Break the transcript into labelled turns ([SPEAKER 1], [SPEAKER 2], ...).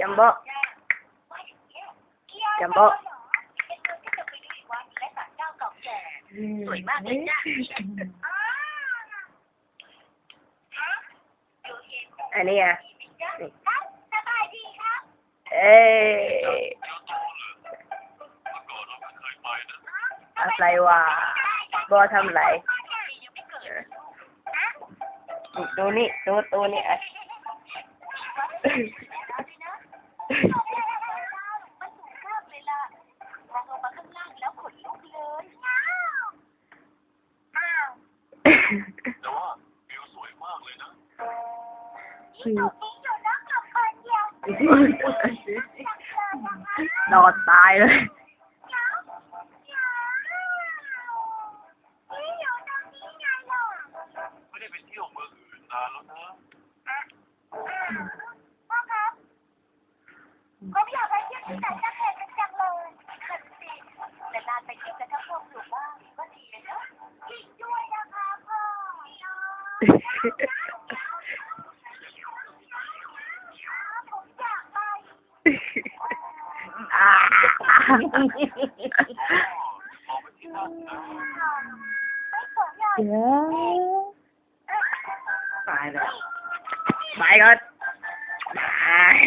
[SPEAKER 1] จัมโบ้จัมโบ้สวยมากเลยจ้ะอันนี้อ่ะเอ้ยอะไรวะบอทำไรดูนี่ดูตัวนี้อ่ะ
[SPEAKER 2] แต่ว่าวิวสวยมากเลยนะ
[SPEAKER 1] นอนตายเลย
[SPEAKER 2] ไม่ได้ไปเที่ยวเมืองอื่นนานแล้วนะ
[SPEAKER 3] พ่อครับผมอยากไปเที่ยวที่ไหนสักแห่งจังเลยนั่นสิแต่นานไปเที่ยวกันทั้งครอบครัวบ้างก็ดีเลยเนาะจริงด้วยนะคะพ่อผมอยากไป
[SPEAKER 2] มองไปที่นั่นนะ
[SPEAKER 3] ไม่สนเลย
[SPEAKER 1] ไปแล้วไปก่อนบาย